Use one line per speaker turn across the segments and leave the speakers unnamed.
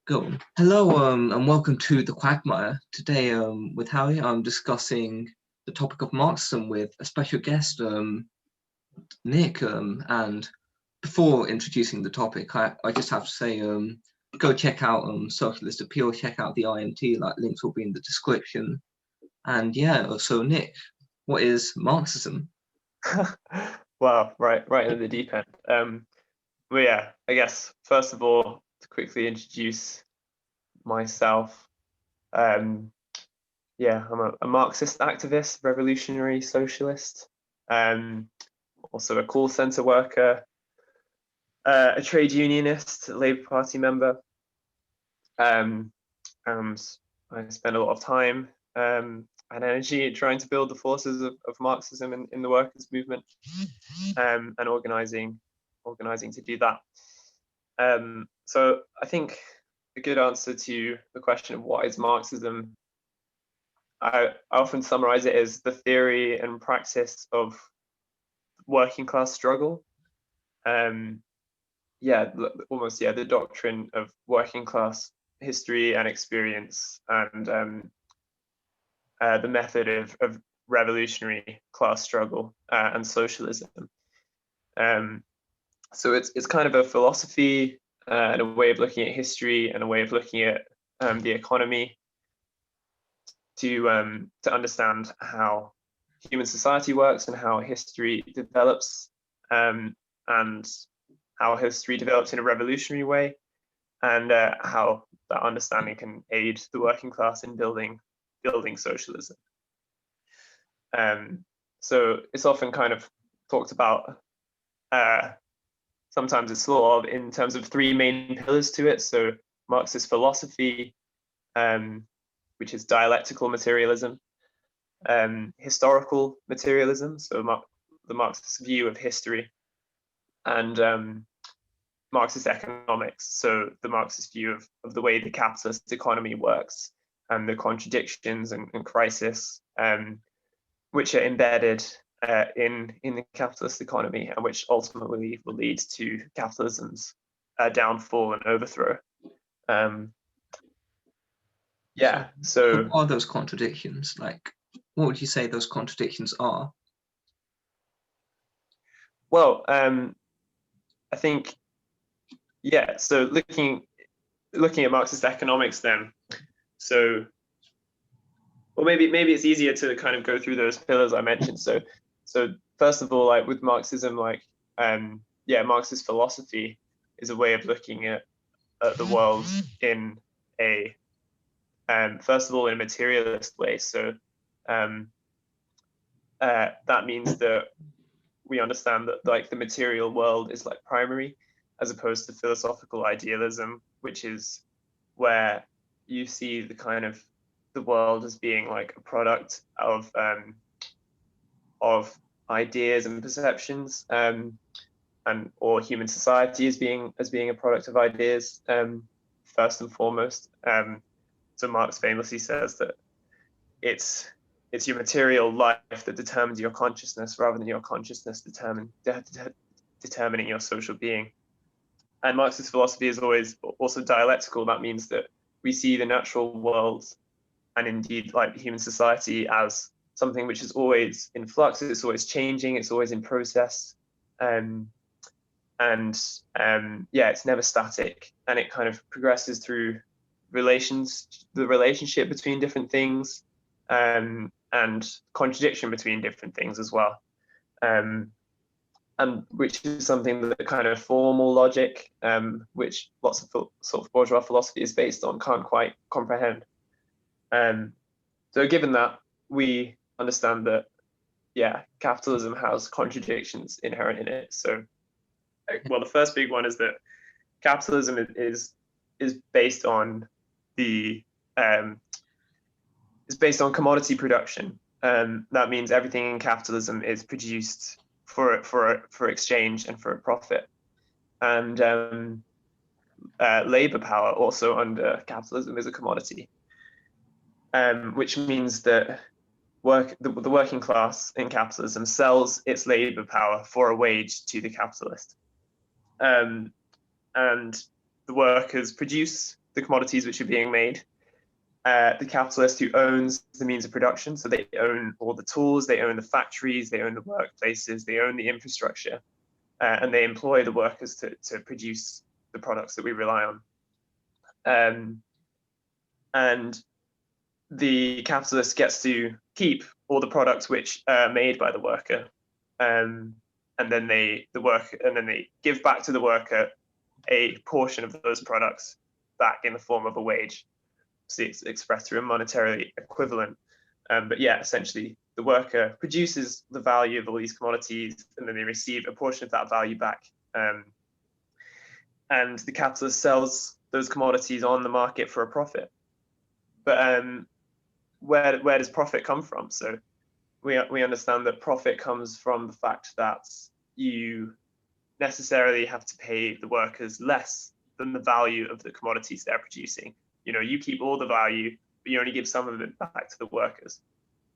Go. Hello, and welcome to the Quagmire. Today, with Harry, I'm discussing the topic of Marxism with a special guest, Nick. And before introducing the topic, I just have to say, go check out Socialist Appeal, check out the IMT. Like links will be in the description. And yeah, so Nick, what is Marxism?
Wow, right in the deep end. Well, yeah, I guess first of all, to quickly introduce myself, yeah, I'm a Marxist activist, revolutionary socialist, also a call center worker, a trade unionist, a Labour Party member, and I spend a lot of time and energy trying to build the forces of Marxism in the workers' movement, and organizing to do that. So I think a good answer to the question of what is Marxism, I often summarize it as the theory and practice of working class struggle. Yeah, almost, yeah, the doctrine of working class history and experience, and the method of revolutionary class struggle and socialism. So it's kind of a philosophy and a way of looking at history and a way of looking at the economy to understand how human society works and how history develops, and how history develops in a revolutionary way, and how that understanding can aid the working class in building socialism. So it's often kind of talked about, sometimes it's thought of in terms of three main pillars to it. So Marxist philosophy, which is dialectical materialism, historical materialism, so the Marxist view of history, and Marxist economics, so the Marxist view of the way the capitalist economy works and the contradictions and crisis, which are embedded in the capitalist economy, and which ultimately will lead to capitalism's downfall and overthrow. Yeah, so
what are those contradictions? Like, what would you say those contradictions are?
well, I think, yeah, so looking at Marxist economics then, so, well, maybe it's easier to kind of go through those pillars I mentioned. So first of all, like with Marxism, like yeah, Marxist philosophy is a way of looking at the world in a first of all in a materialist way. So that means that we understand that like the material world is like primary, as opposed to philosophical idealism, which is where you see the kind of the world as being like a product of ideas and perceptions, and or human society as being a product of ideas, first and foremost. So Marx famously says that it's your material life that determines your consciousness, rather than your consciousness determining your social being. And Marxist philosophy is always also dialectical. That means that we see the natural world, and indeed like human society, as something which is always in flux. It's always changing. It's always in process, and yeah, it's never static, and it kind of progresses through the relationship between different things, and contradiction between different things as well, and which is something that kind of formal logic, which lots of sort of bourgeois philosophy is based on, can't quite comprehend. So given that, we understand that, yeah, capitalism has contradictions inherent in it. So, well, the first big one is that capitalism is based on the is based on commodity production. That means everything in capitalism is produced for exchange and for a profit. And labor power also under capitalism is a commodity, which means that the working class in capitalism sells its labor power for a wage to the capitalist. And the workers produce the commodities which are being made. The capitalist who owns the means of production, so they own all the tools, they own the factories, they own the workplaces, they own the infrastructure, and they employ the workers to produce the products that we rely on. And the capitalist gets to keep all the products which are made by the worker, and then they give back to the worker a portion of those products back in the form of a wage. See, it's expressed through a monetarily equivalent. But yeah, essentially, the worker produces the value of all these commodities, and then they receive a portion of that value back. And the capitalist sells those commodities on the market for a profit. But where does profit come from? So we understand that profit comes from the fact that you necessarily have to pay the workers less than the value of the commodities they're producing. You keep all the value, but you only give some of it back to the workers.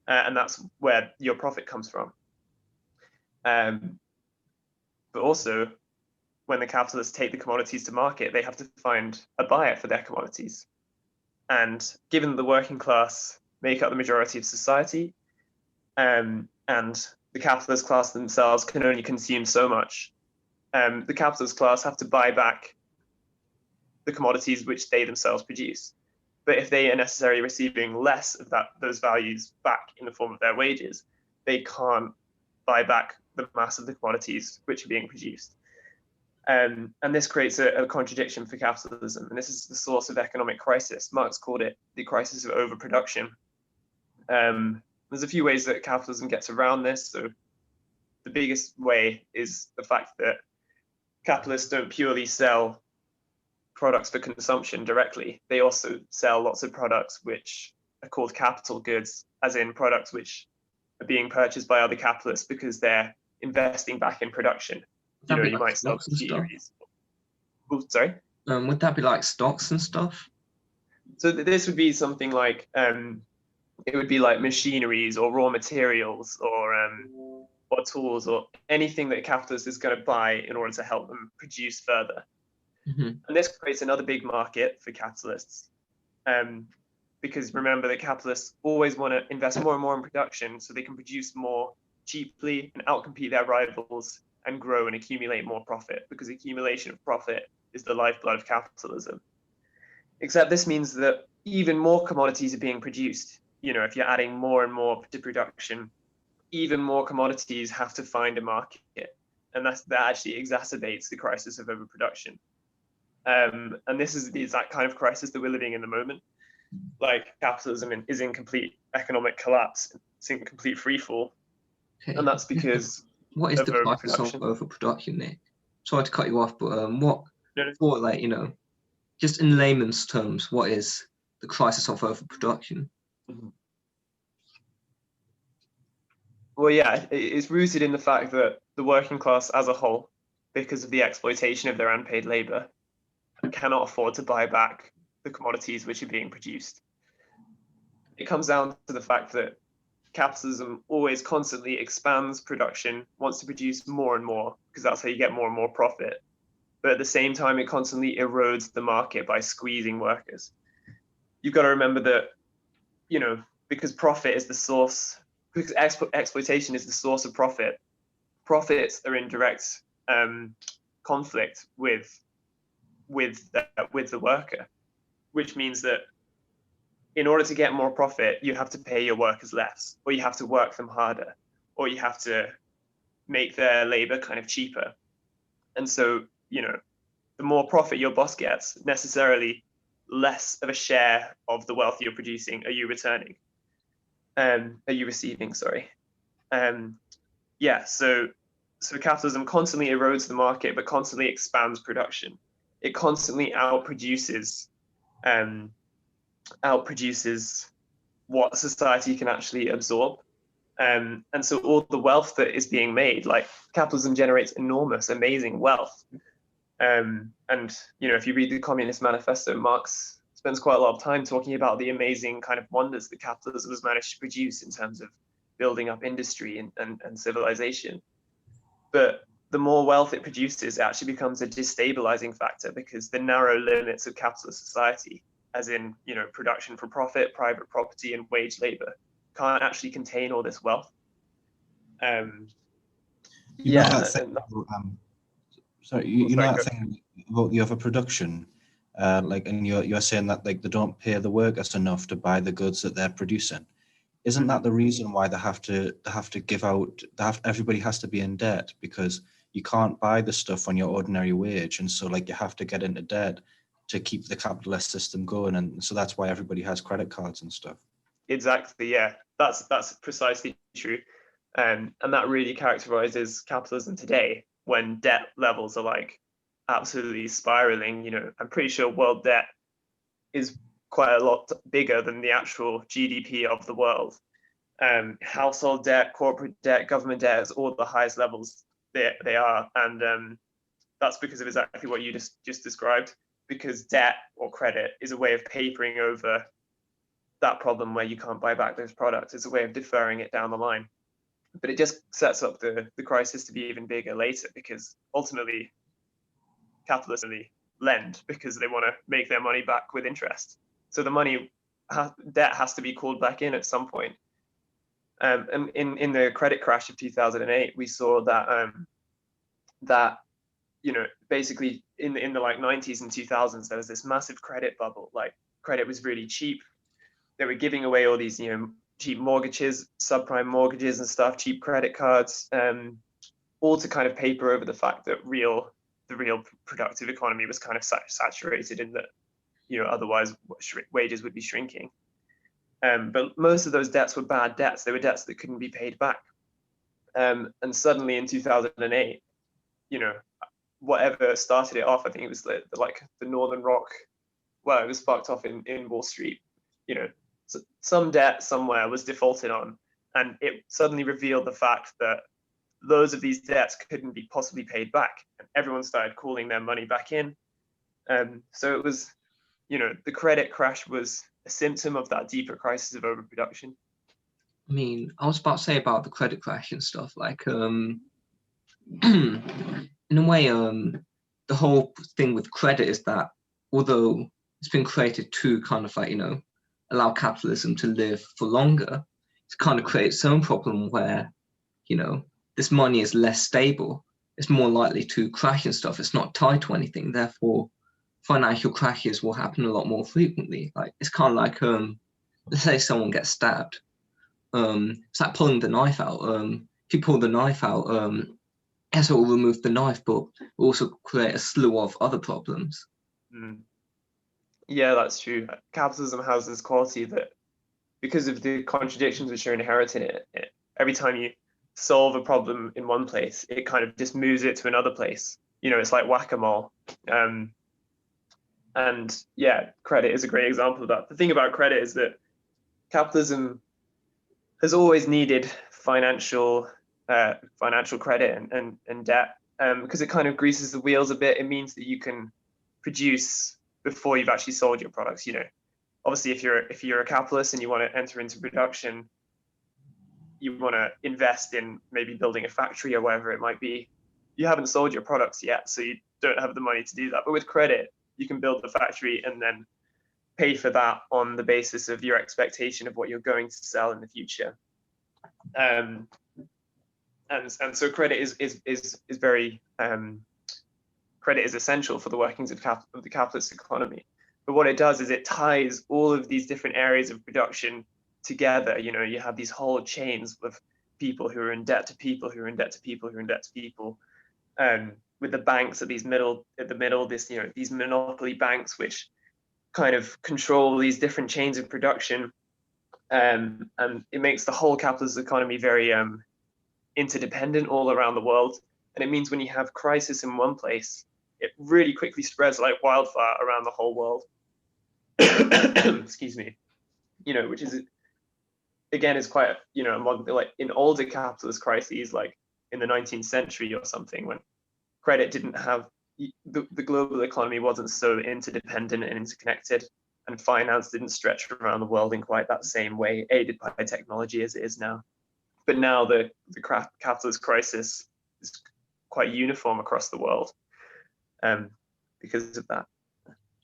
And that's where your profit comes from. But also, when the capitalists take the commodities to market, they have to find a buyer for their commodities. And given the working class make up the majority of society, and the capitalist class themselves can only consume so much, the capitalist class have to buy back the commodities which they themselves produce. But if they are necessarily receiving less of those values back in the form of their wages, they can't buy back the mass of the commodities which are being produced. And this creates a contradiction for capitalism. And this is the source of economic crisis. Marx called it the crisis of overproduction. There's a few ways that capitalism gets around this. So the biggest way is the fact that capitalists don't purely sell products for consumption directly. They also sell lots of products which are called capital goods, as in products which are being purchased by other capitalists because they're investing back in production. You might sell machineries. Oh, sorry?
Would that be like stocks and stuff?
So this would be something like, it would be like machineries or raw materials or tools or anything that a capitalist is going to buy in order to help them produce further.
Mm-hmm.
And this creates another big market for capitalists. Because remember that capitalists always want to invest more and more in production so they can produce more cheaply and outcompete their rivals and grow and accumulate more profit, because accumulation of profit is the lifeblood of capitalism. Except this means that even more commodities are being produced. If you're adding more and more to production, even more commodities have to find a market. And that actually exacerbates the crisis of overproduction. And this is the exact kind of crisis that we're living in the moment. Like, capitalism is in complete economic collapse. It's in complete freefall.
Okay.
And that's because
what is the crisis of overproduction, Nick? Sorry to cut you off, but just in layman's terms, what is the crisis of overproduction?
Mm-hmm. Well, yeah, it's rooted in the fact that the working class as a whole, because of the exploitation of their unpaid labor, cannot afford to buy back the commodities which are being produced. It comes down to the fact that capitalism always constantly expands production, wants to produce more and more, because that's how you get more and more profit. But at the same time, it constantly erodes the market by squeezing workers. You've got to remember that, because profit is the source, because exploitation is the source of profit, profits are in direct conflict with the worker, which means that in order to get more profit, you have to pay your workers less, or you have to work them harder, or you have to make their labor kind of cheaper. And so, the more profit your boss gets, necessarily less of a share of the wealth you're producing are you receiving, sorry. So capitalism constantly erodes the market, but constantly expands production. It constantly outproduces what society can actually absorb. And so all the wealth that is being made, like, capitalism generates enormous, amazing wealth. And if you read the Communist Manifesto, Marx spends quite a lot of time talking about the amazing kind of wonders that capitalism has managed to produce in terms of building up industry and civilization. But the more wealth it produces, it actually becomes a destabilizing factor, because the narrow limits of capitalist society, as in, production for profit, private property, and wage labor, can't actually contain all this wealth.
You know that thing, you know that thing about the overproduction, and you're saying that like they don't pay the workers enough to buy the goods that they're producing. Isn't that the reason why they have to give out? Everybody has to be in debt, because you can't buy the stuff on your ordinary wage, and so like you have to get into debt to keep the capitalist system going, and so that's why everybody has credit cards and stuff.
Exactly, yeah, that's precisely true, and that really characterizes capitalism today, when debt levels are like absolutely spiraling. I'm pretty sure world debt is quite a lot bigger than the actual GDP of the world. Household debt, corporate debt, government debt is all the highest levels they are, and that's because of exactly what you just described, because debt or credit is a way of papering over that problem where you can't buy back those products. It's a way of deferring it down the line, but it just sets up the crisis to be even bigger later, because ultimately capitalists lend because they want to make their money back with interest. So the debt has to be called back in at some point. And in the credit crash of 2008, we saw that basically in the like 90s and 2000s, there was this massive credit bubble. Like, credit was really cheap. They were giving away all these cheap mortgages, subprime mortgages and stuff, cheap credit cards, all to kind of paper over the fact that the real productive economy was kind of saturated, in that otherwise wages would be shrinking. But most of those debts were bad debts. They were debts that couldn't be paid back. And suddenly in 2008, whatever started it off, I think it was the Northern Rock, well, it was sparked off in Wall Street. So some debt somewhere was defaulted on, and it suddenly revealed the fact that loads of these debts couldn't be possibly paid back, and everyone started calling their money back in. So it was, the credit crash was a symptom of that deeper crisis of overproduction.
I mean, I was about to say about the credit crash and stuff, like, in a way, the whole thing with credit is that although it's been created to kind of like, allow capitalism to live for longer, it's kind of created its own problem where, this money is less stable. It's more likely to crash and stuff. It's not tied to anything. Therefore, financial crashes will happen a lot more frequently. Like, it's kind of like, let's say someone gets stabbed. It's like pulling the knife out. If you pull the knife out, yes, it will remove the knife, but it will also create a slew of other problems.
Yeah, that's true. Capitalism has this quality that, because of the contradictions which are inherent in it, every time you solve a problem in one place, it kind of just moves it to another place. It's like whack-a-mole. And yeah, credit is a great example of that. The thing about credit is that capitalism has always needed financial credit and debt, because it kind of greases the wheels a bit. It means that you can produce before you've actually sold your products. Obviously, if you're a capitalist and you want to enter into production, you want to invest in maybe building a factory or whatever it might be. You haven't sold your products yet, so you don't have the money to do that. But with credit, you can build the factory and then pay for that on the basis of your expectation of what you're going to sell in the future. And so credit is very credit is essential for the workings of the capitalist economy. But what it does is it ties all of these different areas of production together. You have these whole chains of people who are in debt to people who are in debt to people who are in debt to people, with the banks at the middle, these monopoly banks which kind of control these different chains of production, and it makes the whole capitalist economy very interdependent all around the world. And it means when you have crisis in one place, it really quickly spreads like wildfire around the whole world. Excuse me. Which is, again, is quite, like in older capitalist crises, like in the 19th century or something, when credit didn't have, the global economy wasn't so interdependent and interconnected, and finance didn't stretch around the world in quite that same way, aided by technology as it is now. But now the capitalist crisis is quite uniform across the world because of that.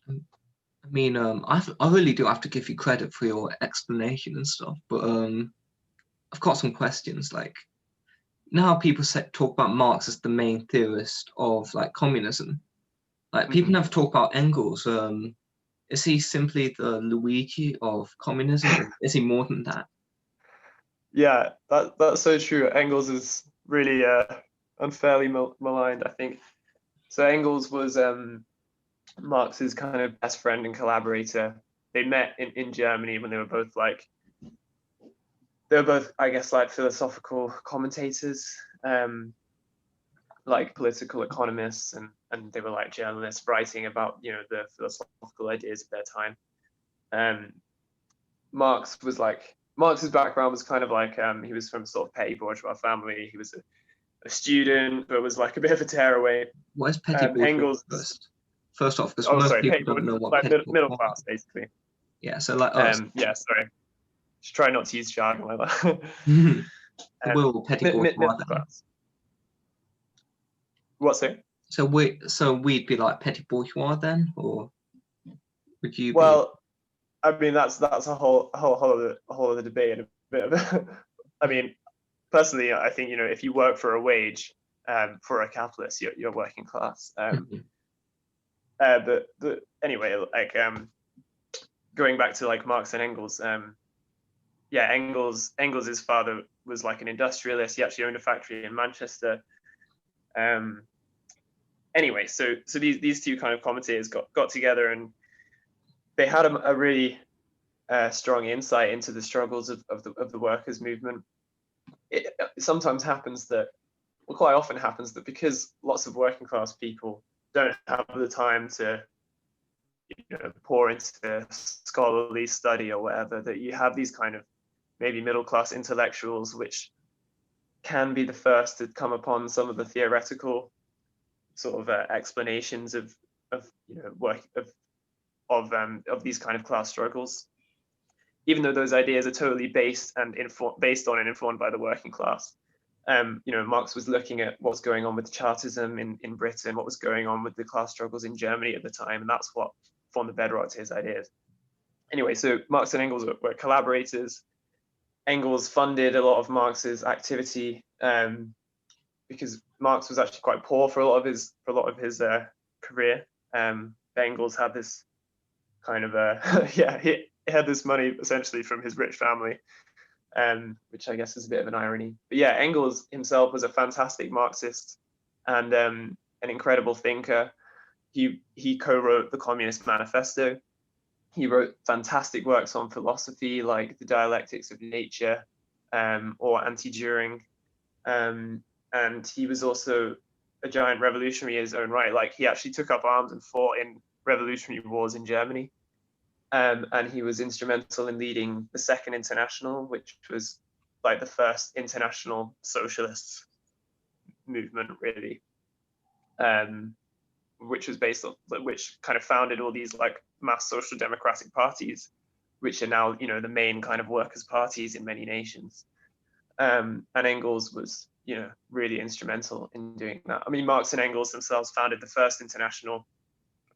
I mean, I really do have to give you credit for your explanation and stuff, but I've got some questions. Like, you know how people talk about Marx as the main theorist of like communism? Like, people never talk about Engels. Is he simply the Luigi of communism, or is he more than that?
Yeah, that's so true. Engels is really unfairly maligned, I think. So Engels was Marx's kind of best friend and collaborator. They met in Germany when they were both I guess, like philosophical commentators, like political economists, and they were like journalists writing about, you know, the philosophical ideas of their time. Marx's background was kind of like, he was from sort of petty bourgeois family. He was a student, but was like a bit of a tearaway.
What is petty bourgeois
Engels,
first off, because most people don't know what
like
petty
middle
bourgeois
class,
is.
basically.
Yeah, so like us.
Yeah, sorry. Just try not to use jargon like that.
We're all petty bourgeois
middle
then.
class. What's it?
So we'd be like petty bourgeois then, or would you be?
Well, I mean, that's a whole other debate and a bit of I mean, personally, I think, you know, if you work for a wage, for a capitalist, you're working class. But anyway, like going back to like Marx and Engels, yeah, Engels's father was like an industrialist. He actually owned a factory in Manchester. Anyway, so these two kind of commentators got together, and they had a really strong insight into the struggles of the workers' movement. It sometimes happens that, well, quite often happens that because lots of working class people don't have the time to, you know, pour into scholarly study or whatever, that you have these kind of maybe middle class intellectuals which can be the first to come upon some of the theoretical sort of explanations of you know, work of these kind of class struggles, even though those ideas are totally based on and informed by the working class. You know, Marx was looking at what's going on with Chartism in Britain, what was going on with the class struggles in Germany at the time, and that's what formed the bedrock to his ideas. Anyway, so Marx and Engels were collaborators. Engels funded a lot of Marx's activity because Marx was actually quite poor for a lot of his career. Engels had this kind of yeah, he had this money essentially from his rich family, which I guess is a bit of an irony. But yeah, Engels himself was a fantastic Marxist and an incredible thinker. He co-wrote the Communist Manifesto. He wrote fantastic works on philosophy like The Dialectics of Nature or Anti-Düring. And he was also a giant revolutionary in his own right. Like, he actually took up arms and fought in revolutionary wars in Germany. And he was instrumental in leading the Second International, which was like the first international socialist movement, really, which was based on, which kind of founded all these like mass social democratic parties, which are now, you know, the main kind of workers' parties in many nations. And Engels was, you know, really instrumental in doing that. I mean, Marx and Engels themselves founded the First International,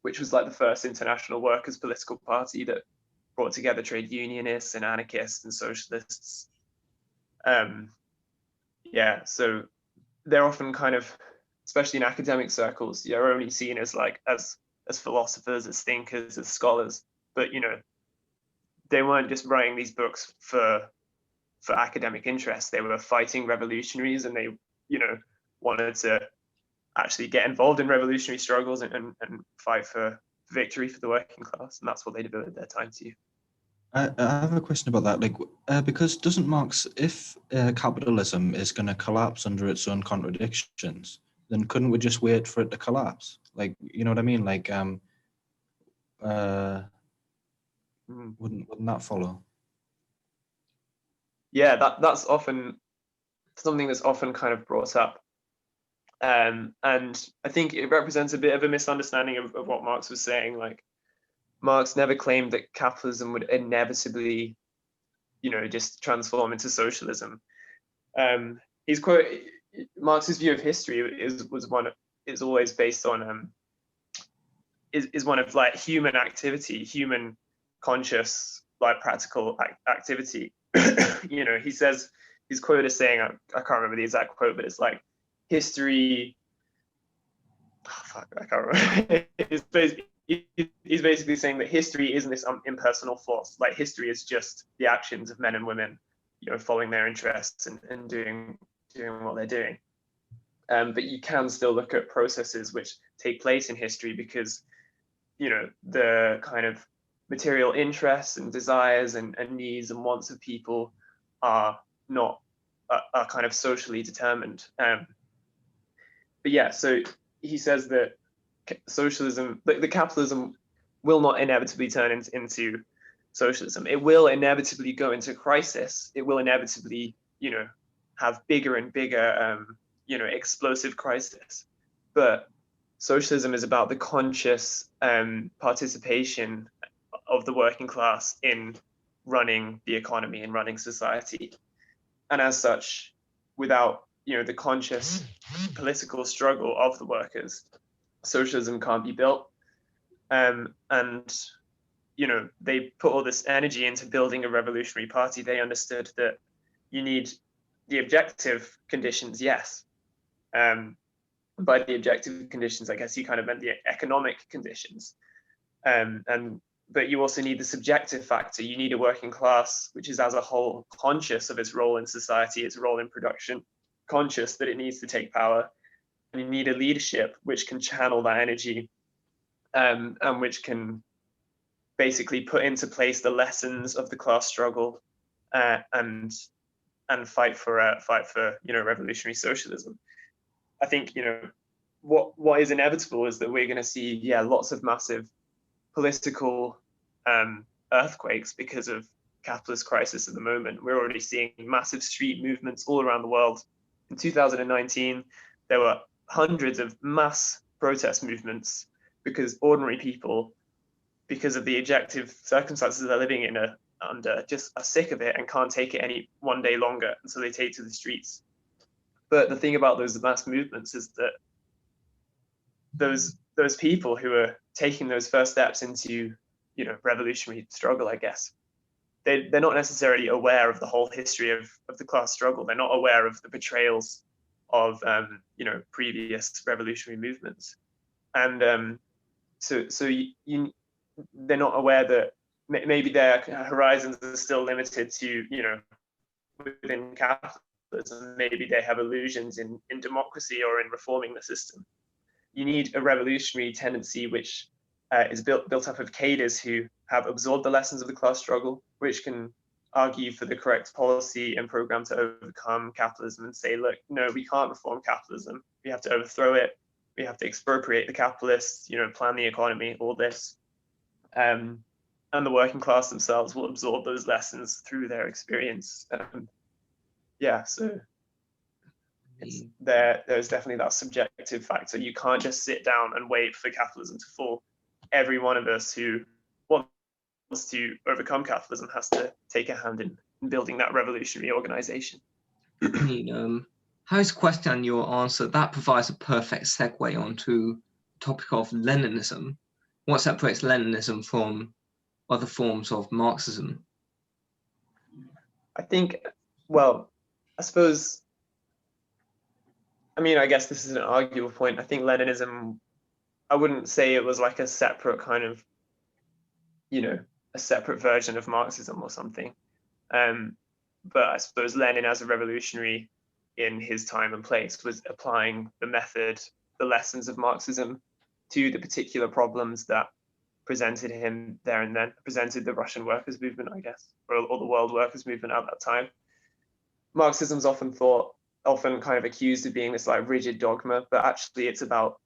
which was like the first international workers' political party that brought together trade unionists and anarchists and socialists. Yeah, so they're often kind of, especially in academic circles, you're only seen as like as philosophers, as thinkers, as scholars. But, you know, they weren't just writing these books for academic interest. They were fighting revolutionaries, and they, you know, wanted to actually get involved in revolutionary struggles and fight for victory for the working class, and that's what they devoted their time to.
I have a question about that. Like, because doesn't Marx, if capitalism is going to collapse under its own contradictions, then couldn't we just wait for it to collapse? Like, you know what I mean? Like, wouldn't that follow?
Yeah, that's often something that's often kind of brought up. And I think it represents a bit of a misunderstanding of what Marx was saying. Like, Marx never claimed that capitalism would inevitably, you know, just transform into socialism. He's quote, Marx's view of history is always based on is one of like human activity, human conscious, like practical activity. You know, he says, his quote is saying, I can't remember the exact quote, but it's like history. Oh, fuck, I can't remember. He's basically saying that history isn't this impersonal force. Like history is just the actions of men and women, you know, following their interests and doing what they're doing. But you can still look at processes which take place in history because, you know, the kind of material interests and desires and needs and wants of people are not are kind of socially determined. But yeah, so he says that socialism, the capitalism will not inevitably turn into socialism. It will inevitably go into crisis. It will inevitably, you know, have bigger and bigger, you know, explosive crisis. But socialism is about the conscious participation of the working class in running the economy and running society. And as such, without, you know, the conscious political struggle of the workers, socialism can't be built. And you know, they put all this energy into building a revolutionary party. They understood that you need the objective conditions, yes. By the objective conditions, I guess he kind of meant the economic conditions. But you also need the subjective factor. You need a working class which is as a whole conscious of its role in society, its role in production, conscious that it needs to take power. And you need a leadership which can channel that energy, and which can basically put into place the lessons of the class struggle, and fight for you know, revolutionary socialism. I think, you know, what is inevitable is that we're going to see, yeah, lots of massive political earthquakes because of capitalist crisis at the moment. We're already seeing massive street movements all around the world. In 2019, there were hundreds of mass protest movements because ordinary people, because of the objective circumstances they're living in, under, just are sick of it and can't take it any one day longer, and so they take to the streets. But the thing about those mass movements is that those people who are taking those first steps into, you know, revolutionary struggle, I guess, they're not necessarily aware of the whole history of the class struggle. They're not aware of the betrayals of you know, previous revolutionary movements, and so they're not aware that maybe their horizons are still limited to, you know, within capitalism. Maybe they have illusions in democracy or in reforming the system. You need a revolutionary tendency which is built up of cadres who have absorbed the lessons of the class struggle, which can argue for the correct policy and program to overcome capitalism and say, look, no, we can't reform capitalism. We have to overthrow it. We have to expropriate the capitalists, you know, plan the economy, all this. And the working class themselves will absorb those lessons through their experience. Yeah, so there's definitely that subjective factor. You can't just sit down and wait for capitalism to fall. Every one of us who wants to overcome capitalism has to take a hand in building that revolutionary organization.
I mean, Harry's question and your answer, that provides a perfect segue onto the topic of Leninism. What separates Leninism from other forms of Marxism?
I think, well, I suppose, I mean, I guess this is an arguable point. I think Leninism, I wouldn't say it was like a separate kind of, you know, a separate version of Marxism or something. But I suppose Lenin, as a revolutionary in his time and place, was applying the method, the lessons of Marxism to the particular problems that presented him there and then, presented the Russian workers' movement, I guess, or the world workers' movement at that time. Marxism's often kind of accused of being this like rigid dogma, but actually it's about,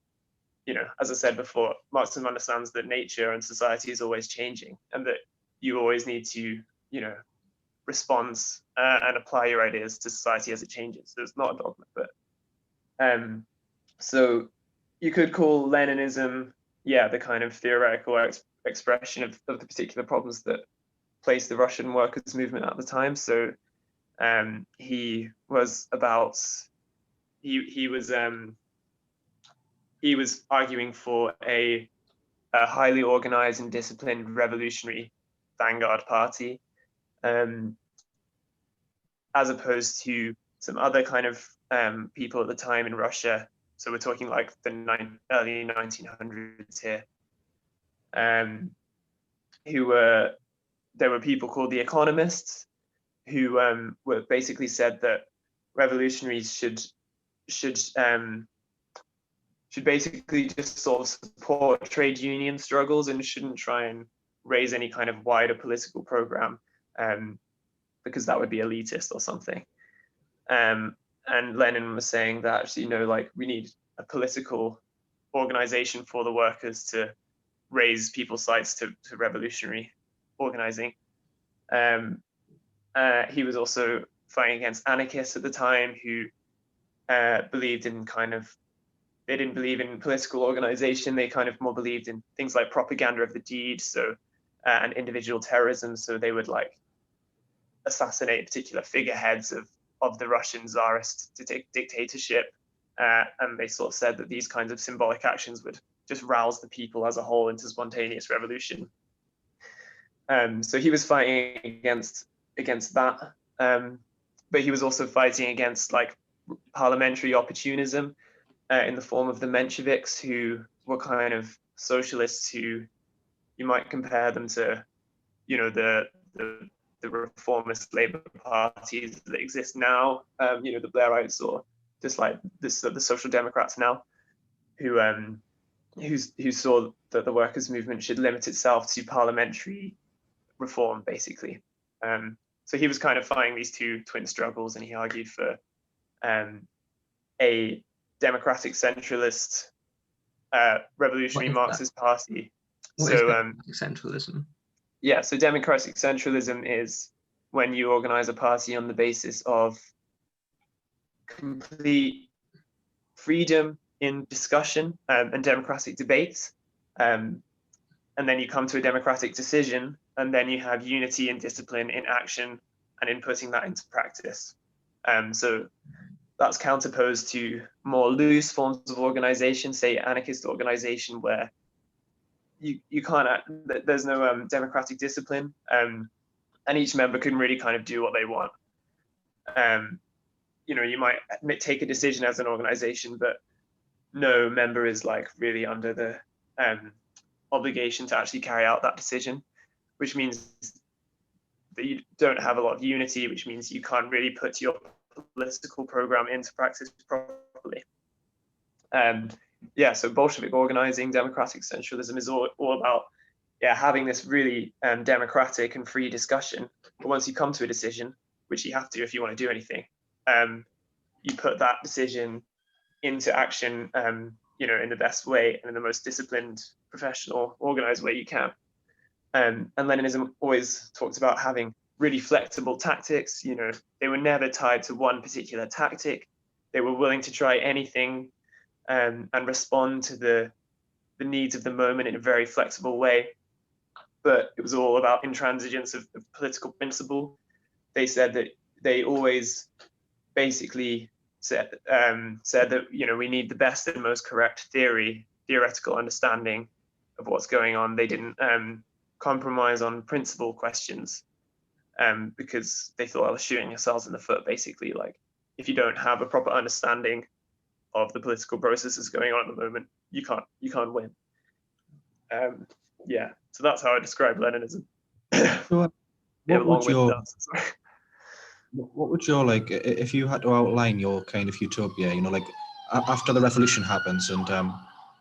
you know, as I said before, Marxism understands that nature and society is always changing, and that you always need to, you know, respond and apply your ideas to society as it changes. So it's not a dogma, but so you could call Leninism, yeah, the kind of theoretical expression of the particular problems that placed the Russian workers' movement at the time. So he was about he was arguing for a highly organized and disciplined revolutionary vanguard party, as opposed to some other kind of people at the time in Russia. So we're talking like the early 1900s here, there were people called the economists who were basically said that revolutionaries should basically just sort of support trade union struggles and shouldn't try and raise any kind of wider political program, because that would be elitist or something. And Lenin was saying that, you know, like, we need a political organization for the workers to raise people's sights to revolutionary organizing. He was also fighting against anarchists at the time who believed in they didn't believe in political organization. They kind of more believed in things like propaganda of the deed, so and individual terrorism. So they would like assassinate particular figureheads of the Russian Tsarist dictatorship, and they sort of said that these kinds of symbolic actions would just rouse the people as a whole into spontaneous revolution. So he was fighting against that, but he was also fighting against like parliamentary opportunism in the form of the Mensheviks, who were kind of socialists who you might compare them to, you know, the reformist Labour parties that exist now, you know, the Blairites, or just like the Social Democrats now, who saw that the workers' movement should limit itself to parliamentary reform, basically. So he was kind of fighting these two twin struggles, and he argued for a democratic centralist revolutionary Marxist party.
What is democratic centralism?
Yeah, so democratic centralism is when you organize a party on the basis of complete freedom in discussion and democratic debates, and then you come to a democratic decision, and then you have unity and discipline in action and in putting that into practice. So that's counterposed to more loose forms of organization, say anarchist organization, where you can't, there's no democratic discipline, and each member can really kind of do what they want. You know, you might take a decision as an organization, but no member is like really under the obligation to actually carry out that decision, which means that you don't have a lot of unity, which means you can't really put your political program into practice properly. Yeah, so Bolshevik organizing, democratic centralism is all about having this really democratic and free discussion. But once you come to a decision, which you have to if you want to do anything, you put that decision into action, you know, in the best way and in the most disciplined, professional, organized way you can. And Leninism always talked about having really flexible tactics. You know, they were never tied to one particular tactic. They were willing to try anything and respond to the needs of the moment in a very flexible way. But it was all about intransigence of political principle. They said that they always basically said that, you know, we need the best and most correct theoretical understanding of what's going on. They didn't compromise on principle questions, because they thought I was shooting yourselves in the foot, basically. Like, if you don't have a proper understanding of the political processes going on at the moment, you can't win. Yeah, so that's how I describe Leninism.
So, what would your, like, if you had to outline your kind of utopia, you know, like after the revolution happens and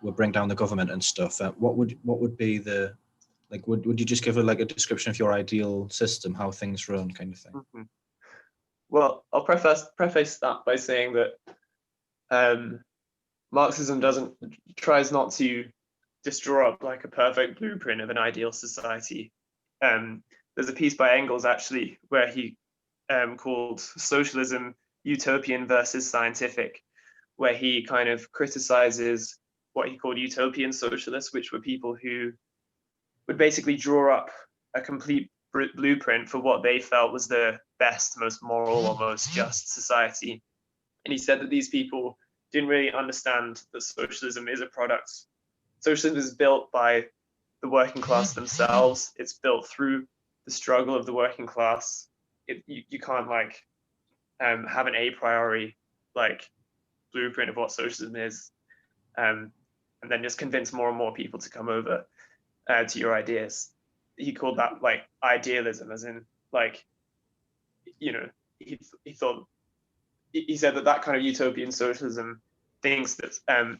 we'll bring down the government and stuff, what would be the, like, would you just give a description of your ideal system, how things run, kind of thing?
Mm-hmm. Well, I'll preface that by saying that Marxism tries not to just draw up like a perfect blueprint of an ideal society. There's a piece by Engels actually where he called Socialism Utopian versus Scientific, where he kind of criticizes what he called utopian socialists, which were people who would basically draw up a complete blueprint for what they felt was the best, most moral, or most just society. And he said that these people didn't really understand that socialism is a product. Socialism is built by the working class themselves. It's built through the struggle of the working class. You can't like have an a priori like blueprint of what socialism is, and then just convince more and more people to come over to your ideas. He called that like idealism, as in like, you know, he thought, he said that kind of utopian socialism thinks that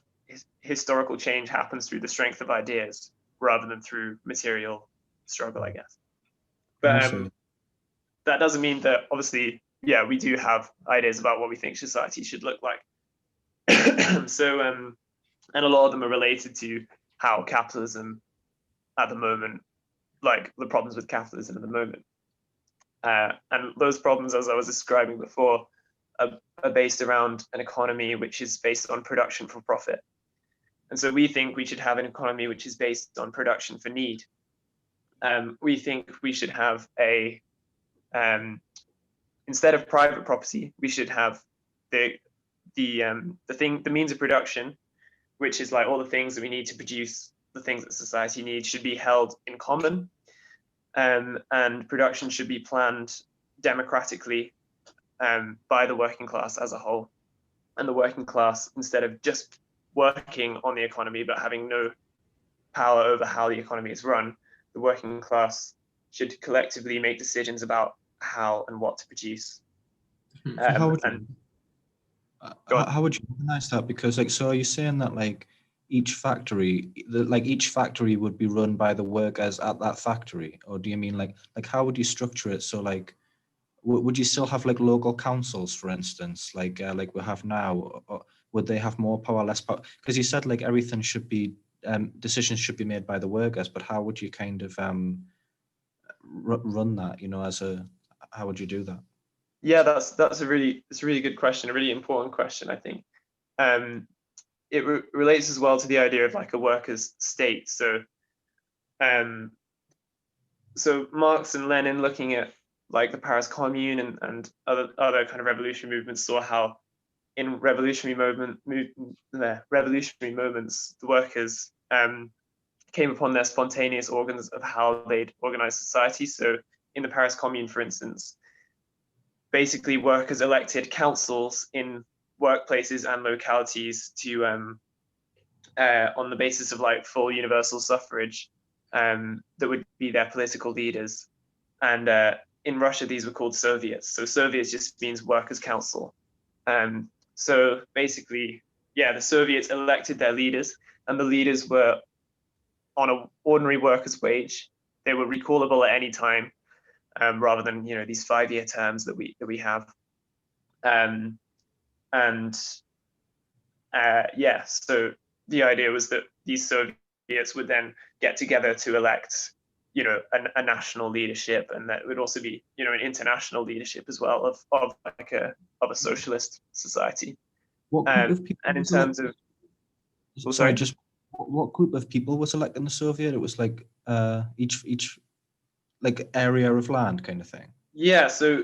historical change happens through the strength of ideas rather than through material struggle, I guess. But that doesn't mean that, obviously, yeah, we do have ideas about what we think society should look like. So, and a lot of them are related to how capitalism at the moment, like the problems with capitalism at the moment. And those problems, as I was describing before, are based around an economy which is based on production for profit. And so we think we should have an economy which is based on production for need. We think we should have a, instead of private property, we should have the means of production, which is like all the things that we need to produce the things that society needs, should be held in common. And production should be planned democratically by the working class as a whole. And the working class, instead of just working on the economy but having no power over how the economy is run, the working class should collectively make decisions about how and what to produce.
How would you organize that? Because like, so are you saying that like each factory would be run by the workers at that factory, or do you mean like how would you structure it? So like, would you still have like local councils, for instance, like we have now, or would they have more power, less power? Because you said like everything should be, decisions should be made by the workers, but how would you kind of run that? You know, how would you do that?
Yeah, that's a really good question, a really important question, I think. It relates as well to the idea of like a workers' state. So, so Marx and Lenin, looking at like the Paris Commune and other kind of revolutionary movements, saw how in revolutionary moments, the workers came upon their spontaneous organs of how they'd organize society. So in the Paris Commune, for instance, basically workers elected councils in workplaces and localities to on the basis of like full universal suffrage, that would be their political leaders. And in Russia, these were called Soviets. So Soviets just means workers' council. So basically, yeah, the Soviets elected their leaders, and the leaders were on an ordinary worker's wage. They were recallable at any time, rather than, you know, these 5-year terms that we have. Yeah, so the idea was that these Soviets would then get together to elect, you know, a national leadership, and that would also be, you know, an international leadership as well of like a socialist society.
What group of people?
And in terms of,
what group of people was electing the Soviet? It was like each like area of land kind of thing.
Yeah, so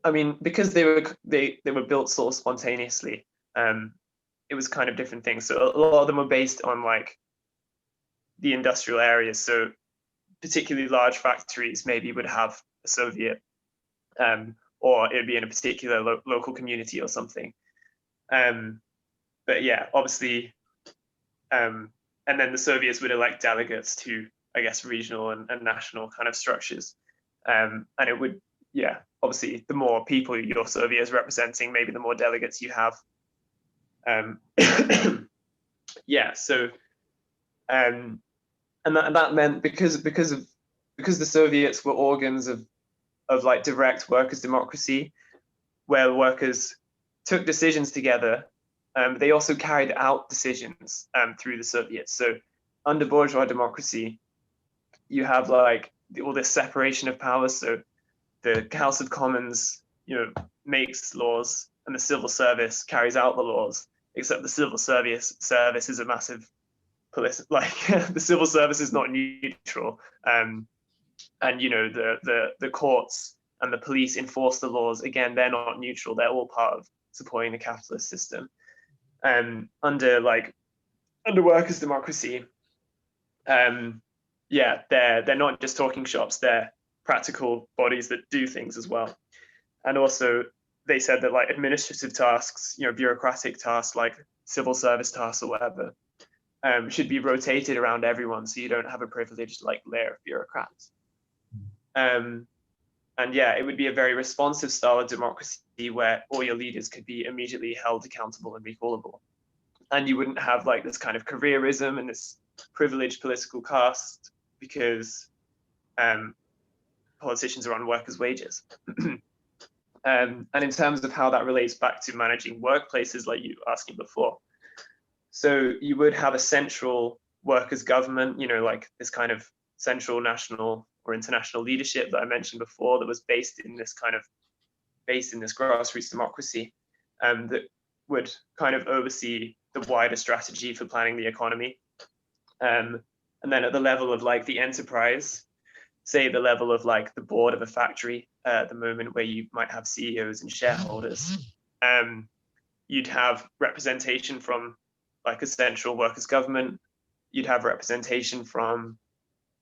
I mean, because they were built sort of spontaneously, it was kind of different things. So a lot of them were based on like the industrial areas. So particularly large factories maybe would have a Soviet, or it would be in a particular local community or something. But yeah, obviously, and then the Soviets would elect delegates to, I guess, regional and national kind of structures. And it would, yeah, obviously, the more people your Soviet is representing, maybe the more delegates you have. Yeah, so, and that meant because the Soviets were organs of like direct workers' democracy, where workers took decisions together, they also carried out decisions through the Soviets. So under bourgeois democracy, you have like all this separation of powers. So the House of Commons, you know, makes laws, and the civil service carries out the laws. Except the civil service is a massive the civil service is not neutral, and you know the courts and the police enforce the laws. Again, they're not neutral. They're all part of supporting the capitalist system. Under workers' democracy, yeah, they're not just talking shops, they're practical bodies that do things as well. And also they said that like administrative tasks, bureaucratic tasks like civil service tasks or whatever, should be rotated around everyone, so you don't have a privileged like layer of bureaucrats. And yeah, it would be a very responsive style of democracy where all your leaders could be immediately held accountable and recallable. And you wouldn't have like this kind of careerism and this privileged political caste because politicians are on workers' wages. And in terms of how that relates back to managing workplaces, like you were asking before, so you would have a central workers' government, like this kind of central national or international leadership that I mentioned before, that was based in this grassroots democracy, that would kind of oversee the wider strategy for planning the economy. And then at the level of like the enterprise, say the level of like the board of a factory, at the moment where you might have CEOs and shareholders, you'd have representation from like a central workers' government. You'd have representation from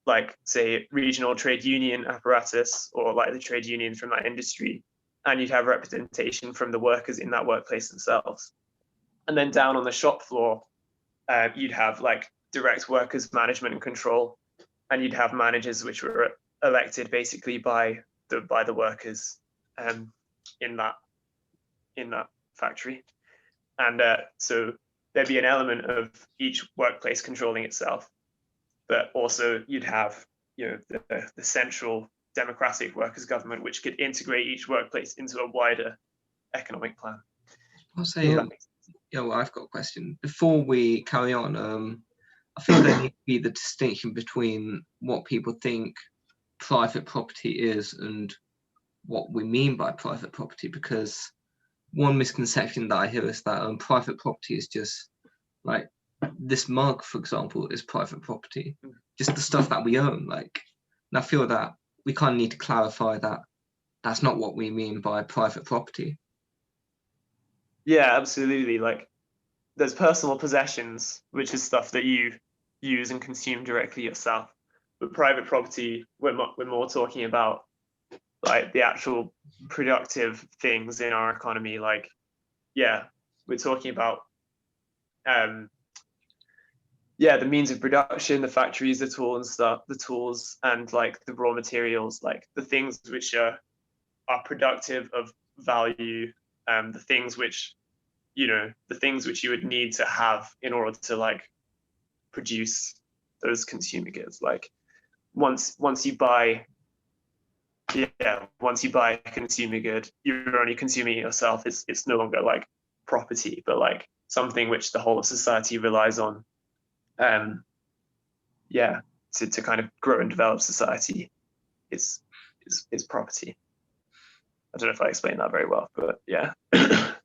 like, say, regional trade union apparatus or like the trade unions from that industry. And you'd have representation from the workers in that workplace themselves. And then down on the shop floor, you'd have like direct workers management and control. And you'd have managers which were elected basically by the workers in that factory. And so there'd be an element of each workplace controlling itself, but also you'd have the central democratic workers' government, which could integrate each workplace into a wider economic plan.
I'll say, well, I've got a question. Before we carry on, I feel there needs to be the distinction between what people think private property is and what we mean by private property, because one misconception that I hear is that private property is just like this mug, for example, is private property, just the stuff that we own. Like, and I feel that we kind of need to clarify that that's not what we mean by private property.
Yeah, absolutely. Like, there's personal possessions, which is stuff that you use and consume directly yourself. But private property, we're more talking about like the actual productive things in our economy. Like, yeah, we're talking about the means of production, the factories, the tools and like the raw materials, like the things which are productive of value, the things which you would need to have in order to like produce those consumer goods. Like once you buy a consumer good, you're only consuming it yourself. It's no longer like property, but like something which the whole of society relies on. To kind of grow and develop society is property. I don't know if I explained that very well, but yeah.
I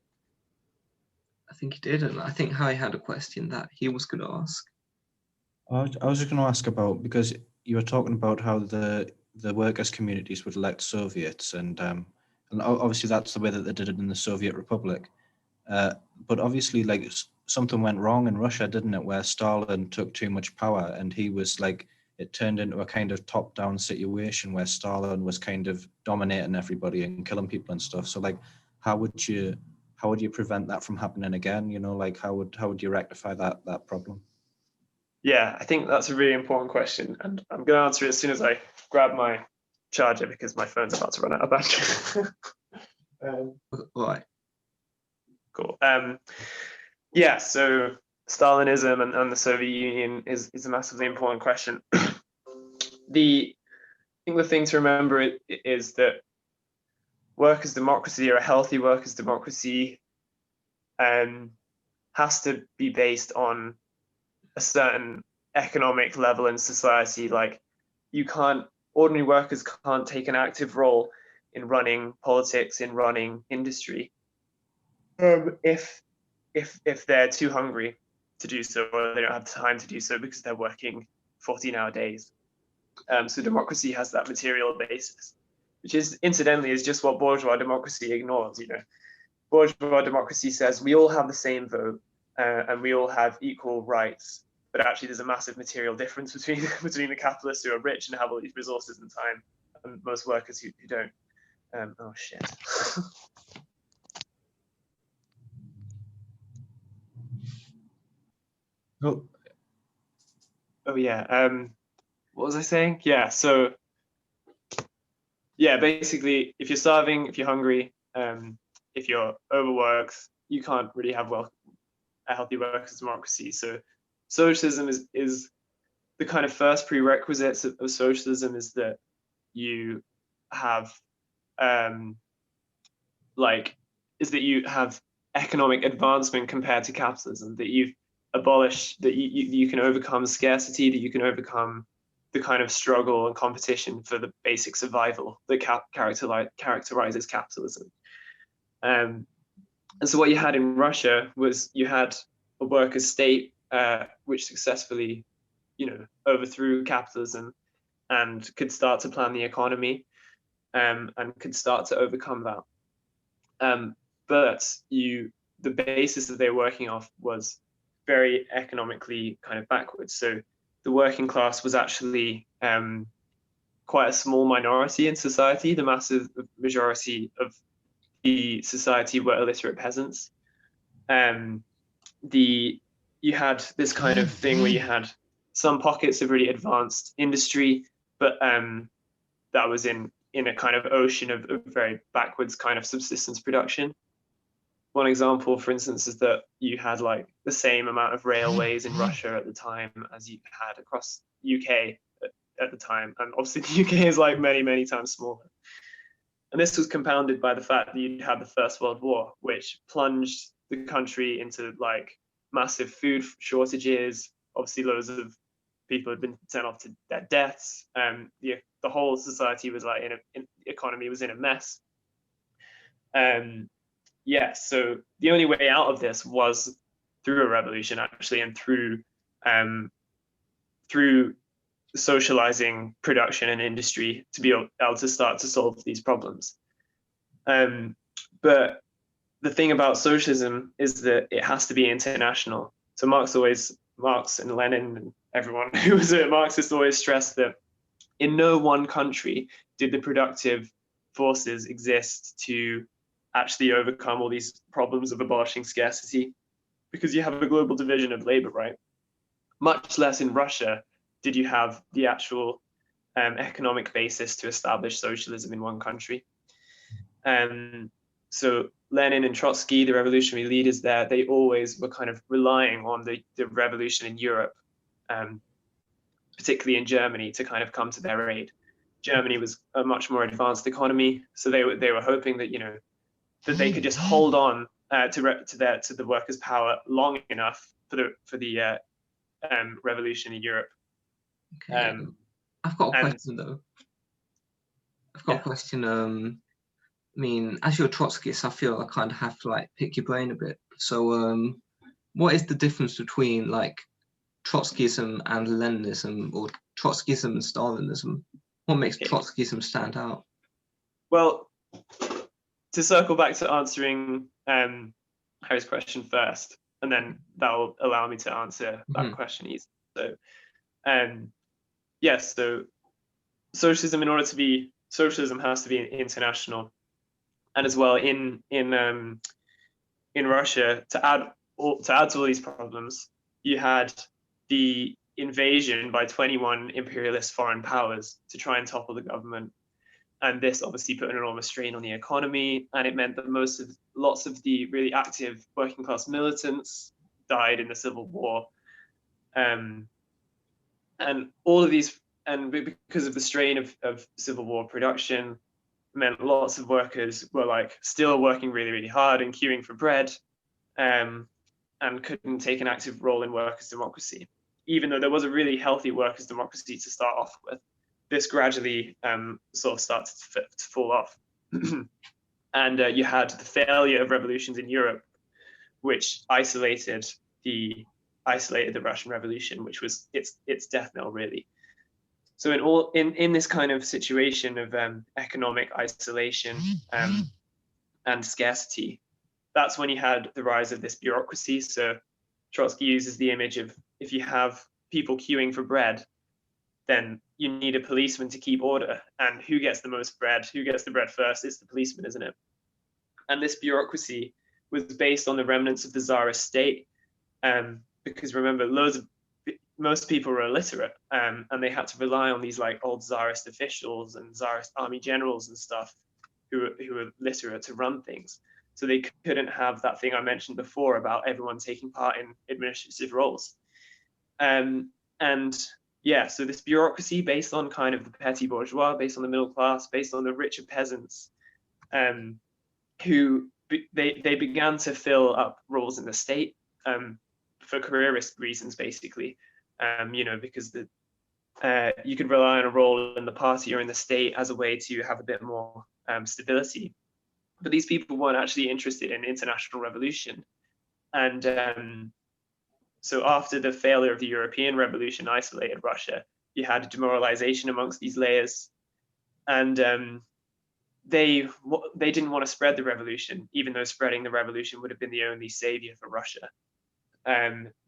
think you did, and I think Harry had a question that he was going to ask.
I was just going to ask about, because you were talking about how the workers' communities would elect Soviets, and obviously that's the way that they did it in the Soviet Republic. But obviously, like, something went wrong in Russia, didn't it? Where Stalin took too much power, and he was like, it turned into a kind of top-down situation where Stalin was kind of dominating everybody and killing people and stuff. So, like, how would you prevent that from happening again? Like, how would you rectify that problem?
Yeah, I think that's a really important question, and I'm going to answer it as soon as I grab my charger because my phone's about to run out of battery.
Right.
Cool. So Stalinism and the Soviet Union is a massively important question. I think the thing to remember is that workers' democracy, or a healthy workers' democracy, has to be based on a certain economic level in society. Like, ordinary workers can't take an active role in running politics, in running industry, if they're too hungry to do so, or they don't have time to do so because they're working 14-hour days. So democracy has that material basis, which is incidentally is just what bourgeois democracy ignores. bourgeois democracy says we all have the same vote and we all have equal rights, but actually there's a massive material difference between between the capitalists who are rich and have all these resources and time, and most workers who don't. Oh shit. Oh yeah. What was I saying? Yeah. So yeah, basically, if you're starving, if you're hungry, if you're overworked, you can't really have a healthy workers' democracy. So socialism is the kind of first prerequisites of socialism is that you have you have economic advancement compared to capitalism, that you've abolished, that you can overcome scarcity, that you can overcome the kind of struggle and competition for the basic survival that characterizes capitalism. And so what you had in Russia was you had a workers' state which successfully, overthrew capitalism and could start to plan the economy and could start to overcome that. But the basis that they were working off was very economically kind of backwards. So the working class was actually quite a small minority in society. The massive majority of the society were illiterate peasants. You had this kind of thing where you had some pockets of really advanced industry, but that was in a kind of ocean of very backwards kind of subsistence production. One example, for instance, is that you had like the same amount of railways in Russia at the time as you had across UK at the time. And obviously the UK is like many, many times smaller. And this was compounded by the fact that you had the First World War, which plunged the country into like massive food shortages. Obviously loads of people had been sent off to their deaths. The whole society was like economy was in a mess. So the only way out of this was through a revolution, actually, and through socializing production and industry to be able to start to solve these problems. But the thing about socialism is that it has to be international. So Marx and Lenin and everyone who was a Marxist always stressed that in no one country did the productive forces exist to actually overcome all these problems of abolishing scarcity, because you have a global division of labor, right? Much less in Russia did you have the actual economic basis to establish socialism in one country. So Lenin and Trotsky, the revolutionary leaders there, they always were kind of relying on the revolution in Europe, particularly in Germany, to kind of come to their aid. Germany was a much more advanced economy, so they were hoping that that they could just hold on to the workers' power long enough for the revolution in Europe.
Okay. I've got a question though. I've got a question. I mean, as you're a Trotskyist, I feel I kind of have to like pick your brain a bit. So, what is the difference between like Trotskyism and Leninism, or Trotskyism and Stalinism? What makes Trotskyism stand out?
Well, to circle back to answering Harry's question first, and then that will allow me to answer that question easily. So, yes, so socialism, in order to be socialism, has to be international, and as well in Russia, to add to all these problems, you had the invasion by 21 imperialist foreign powers to try and topple the government. And this obviously put an enormous strain on the economy, and it meant that lots of the really active working class militants died in the Civil War. And all of these, and because of the strain of Civil War production, meant lots of workers were like still working really, really hard and queuing for bread, and couldn't take an active role in workers' democracy, even though there was a really healthy workers' democracy to start off with. This gradually sort of started to fall off. And you had the failure of revolutions in Europe, which isolated the Russian Revolution, which was its death knell, really. So in this kind of situation of economic isolation and scarcity, that's when you had the rise of this bureaucracy. So Trotsky uses the image of, if you have people queuing for bread, then you need a policeman to keep order. And who gets the most bread? Who gets the bread first? It's the policeman, isn't it? And this bureaucracy was based on the remnants of the Tsarist state, because remember, most people were illiterate, and they had to rely on these like old Tsarist officials and Tsarist army generals and stuff who were literate to run things. So they couldn't have that thing I mentioned before about everyone taking part in administrative roles. And yeah, so this bureaucracy based on kind of the petty bourgeois, based on the middle class, based on the richer peasants, who they began to fill up roles in the state for careerist reasons, basically, because you could rely on a role in the party or in the state as a way to have a bit more stability. But these people weren't actually interested in international revolution. And so after the failure of the European Revolution isolated Russia, you had demoralization amongst these layers. And they didn't want to spread the revolution, even though spreading the revolution would have been the only savior for Russia.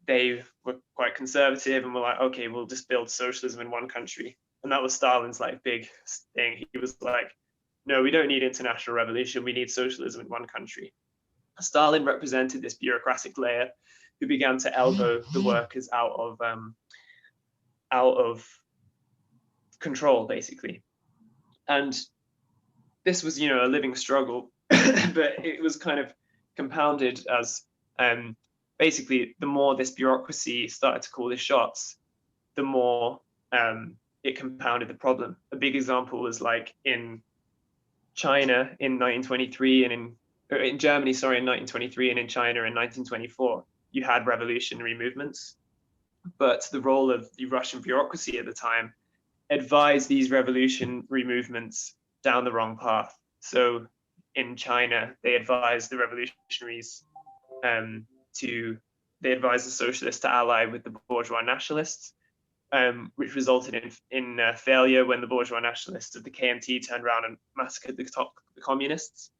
They were quite conservative and were like, okay, we'll just build socialism in one country. And that was Stalin's like big thing. He was like, no, we don't need international revolution. We need socialism in one country. Stalin represented this bureaucratic layer who began to elbow the workers out of control, basically. And this was, a living struggle, but it was kind of compounded as basically the more this bureaucracy started to call the shots, the more it compounded the problem. A big example was like in China in 1923 and in Germany, sorry, in 1923, and in China in 1924, you had revolutionary movements. But the role of the Russian bureaucracy at the time advised these revolutionary movements down the wrong path. So in China, they advised the revolutionaries they advised the socialists to ally with the bourgeois nationalists, which resulted in failure when the bourgeois nationalists of the KMT turned around and massacred the communists.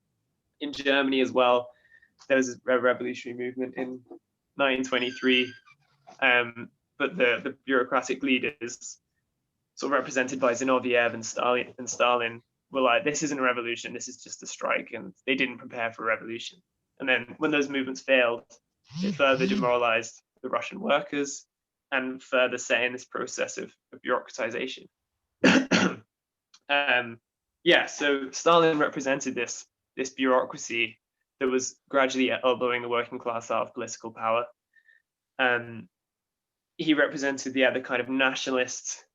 In Germany as well, there was a revolutionary movement in 1923, but the bureaucratic leaders, sort of represented by Zinoviev and Stalin, were like, this isn't a revolution, this is just a strike, and they didn't prepare for a revolution. And then when those movements failed, it further demoralized the Russian workers and further set in this process of bureaucratization. So Stalin represented this bureaucracy that was gradually elbowing the working class out of political power. He represented the kind of nationalist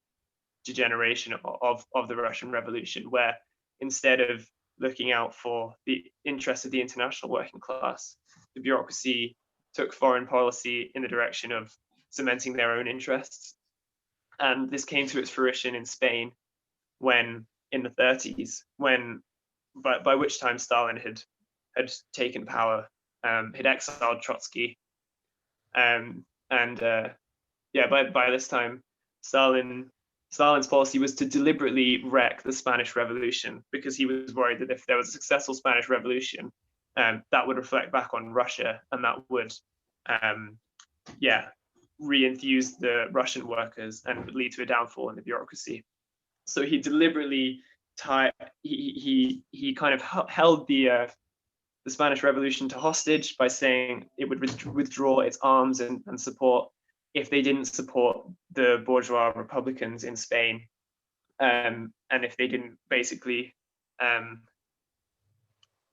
degeneration of the Russian Revolution, where instead of looking out for the interests of the international working class, the bureaucracy took foreign policy in the direction of cementing their own interests. And this came to its fruition in Spain when, in the 30s, by which time Stalin had taken power, had exiled Trotsky, by this time, Stalin's policy was to deliberately wreck the Spanish Revolution, because he was worried that if there was a successful Spanish Revolution, that would reflect back on Russia, and that would, re-enthuse the Russian workers and lead to a downfall in the bureaucracy. So he deliberately he kind of held the Spanish Revolution to hostage by saying it would withdraw its arms and support if they didn't support the bourgeois republicans in Spain, and if they didn't basically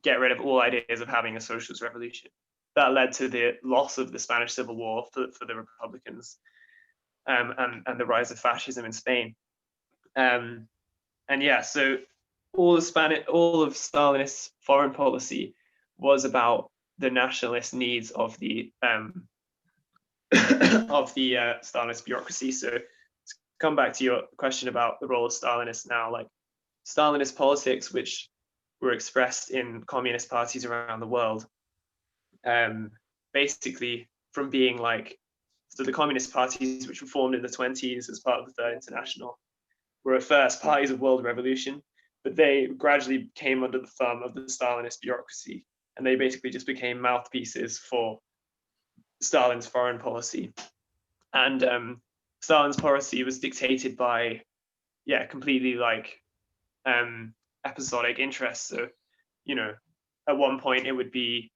get rid of all ideas of having a socialist revolution. That led to the loss of the Spanish Civil War for the Republicans, and the rise of fascism in Spain. So all of Stalinist foreign policy was about the nationalist needs of the Stalinist bureaucracy. So to come back to your question about the role of Stalinists now, like Stalinist politics, which were expressed in communist parties around the world, basically from being so the communist parties, which were formed in the 1920s as part of the Third International, were at first parties of world revolution, but they gradually came under the thumb of the Stalinist bureaucracy. and they basically just became mouthpieces for Stalin's foreign policy. And Stalin's policy was dictated by, completely like episodic interests. So, at one point it would be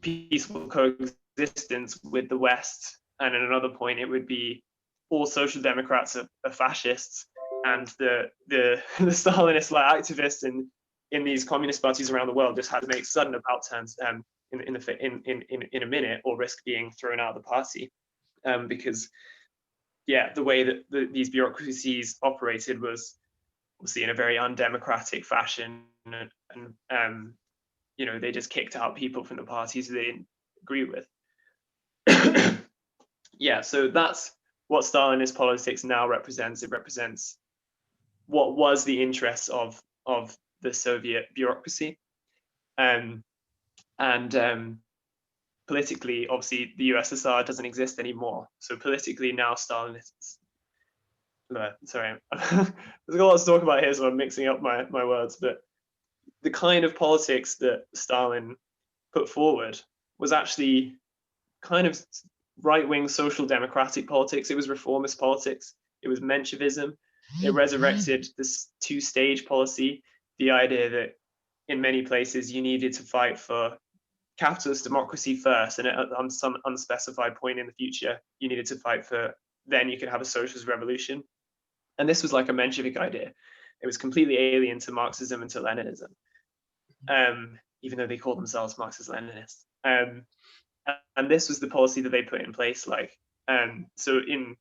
peaceful coexistence with the West, and at another point it would be all social democrats are fascists, and the Stalinist like activists in these communist parties around the world just had to make sudden about turns in a minute, or risk being thrown out of the party, because the way that these bureaucracies operated was obviously in a very undemocratic fashion, and they just kicked out people from the parties they didn't agree with. So that's what Stalinist politics now represents. It represents what was the interests of the Soviet bureaucracy, and politically, obviously, the USSR doesn't exist anymore. So politically now, Stalinists. Sorry, there's a lot to talk about here, so I'm mixing up my words. But the kind of politics that Stalin put forward was actually kind of right-wing social democratic politics. It was reformist politics. It was Menshevism. It resurrected this two-stage policy, the idea that in many places you needed to fight for capitalist democracy first, and on some unspecified point in the future you needed to fight for, then you could have a socialist revolution. And this was like a Menshevik idea. It was completely alien to Marxism and to Leninism, even though they call themselves Marxist-Leninists. And this was the policy that they put in place. So in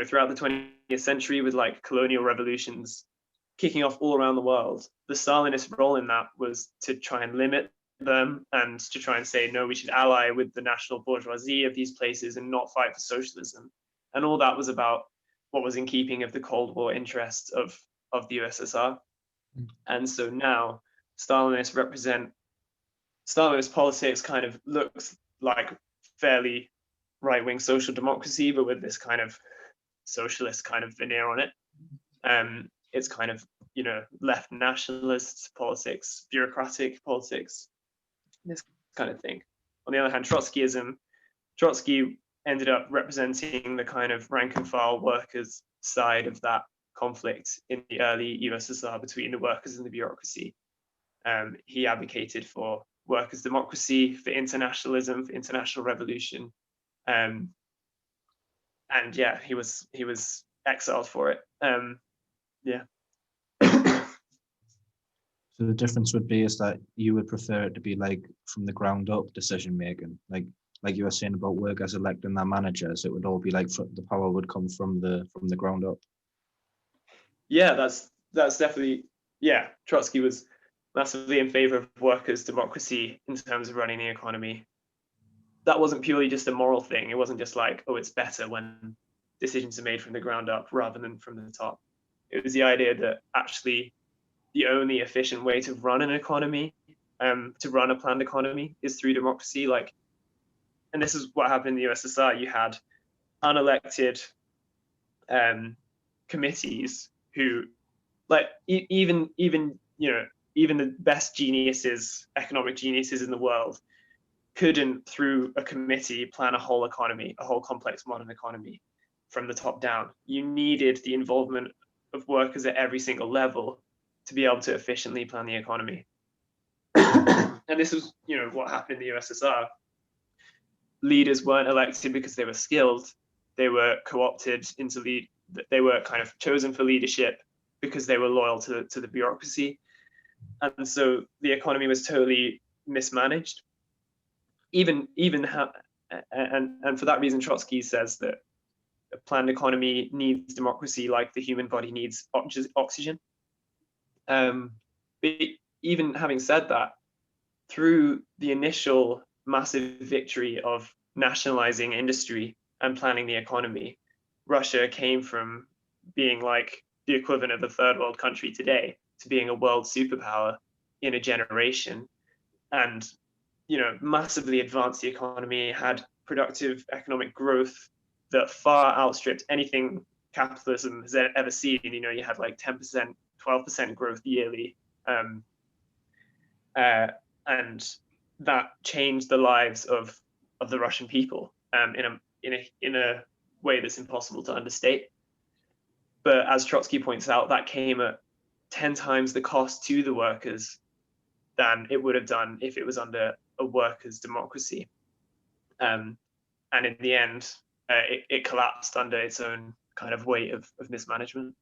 throughout the 20th century, with like colonial revolutions kicking off all around the world, the Stalinist role in that was to try and limit them, and to try and say, no, we should ally with the national bourgeoisie of these places and not fight for socialism. And all that was about what was in keeping of the Cold War interests of the USSR. And so now Stalinist politics kind of looks like fairly right-wing social democracy, but with this kind of socialist kind of veneer on it. It's kind of, left nationalist politics, bureaucratic politics, this kind of thing. On the other hand, Trotsky ended up representing the kind of rank and file workers side of that conflict in the early USSR between the workers and the bureaucracy. He advocated for workers' democracy, for internationalism, for international revolution, and he was exiled for it.
So the difference would be is that you would prefer it to be like from the ground up decision making, like you were saying about workers electing their managers. It would all be like the power would come from the ground up.
Yeah, that's definitely, Trotsky was massively in favor of workers' democracy in terms of running the economy. That wasn't purely just a moral thing. It wasn't just like, oh, it's better when decisions are made from the ground up rather than from the top. It was the idea that actually the only efficient way to run an economy, to run a planned economy, is through democracy. And this is what happened in the USSR. You had unelected committees who, even the best geniuses, economic geniuses in the world, couldn't, through a committee, plan a whole economy, a whole complex modern economy from the top down. You needed the involvement of workers at every single level to be able to efficiently plan the economy. And this is, what happened in the USSR. Leaders weren't elected because they were skilled. They were co-opted they were kind of chosen for leadership because they were loyal to the bureaucracy. And so the economy was totally mismanaged. And for that reason, Trotsky says that a planned economy needs democracy like the human body needs oxygen. But even having said that, through the initial massive victory of nationalizing industry and planning the economy, Russia came from being like the equivalent of a third world country today to being a world superpower in a generation, and massively advanced the economy, had productive economic growth that far outstripped anything capitalism has ever seen. You had like 10%, 12% growth yearly, and and that changed the lives of the Russian people in a way that's impossible to understate. But as Trotsky points out, that came at 10 times the cost to the workers than it would have done if it was under a workers' democracy. And in the end, it collapsed under its own kind of weight of mismanagement.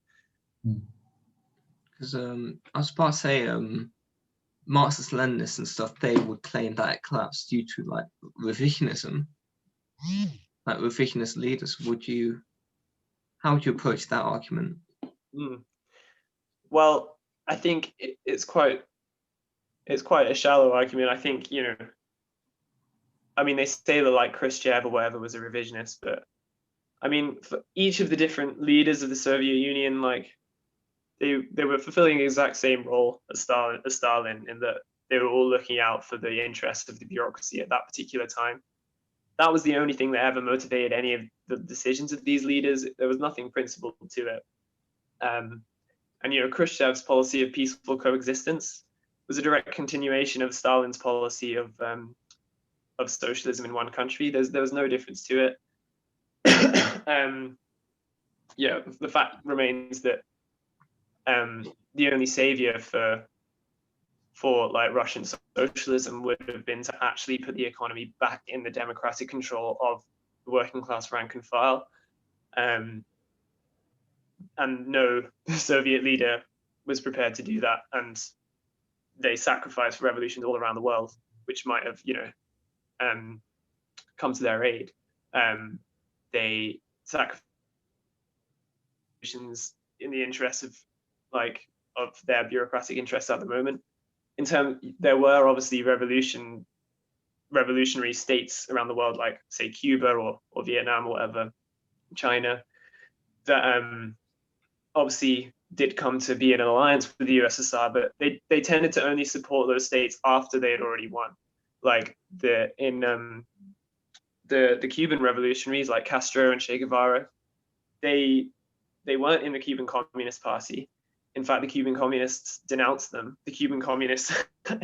Because I was about to say, Marxist Leninists and stuff, they would claim that it collapsed due to like revisionism, like revisionist leaders. How would you approach that argument?
Well, I think it's quite a shallow argument. I think, you know, I mean, they say that like Khrushchev or whatever was a revisionist, but I mean, for each of the different leaders of the Soviet Union, like they were fulfilling the exact same role as Stalin, in that they were all looking out for the interests of the bureaucracy at that particular time. That was the only thing that ever motivated any of the decisions of these leaders. There was nothing principled to it. And you know, Khrushchev's policy of peaceful coexistence was a direct continuation of Stalin's policy of socialism in one country. There was no difference to it. Yeah, the fact remains that the only savior for like Russian socialism would have been to actually put the economy back in the democratic control of the working class rank and file. And no Soviet leader was prepared to do that, and they sacrificed revolutions all around the world, which might have, you know, come to their aid. They sacrificed in the interest of their bureaucratic interests at the moment. There were obviously revolutionary states around the world, like say Cuba or Vietnam or whatever, China, that obviously did come to be in an alliance with the USSR, but they tended to only support those states after they had already won. Like the Cuban revolutionaries, like Castro and Che Guevara, they weren't in the Cuban Communist Party. In fact, the Cuban communists denounced them. The Cuban communists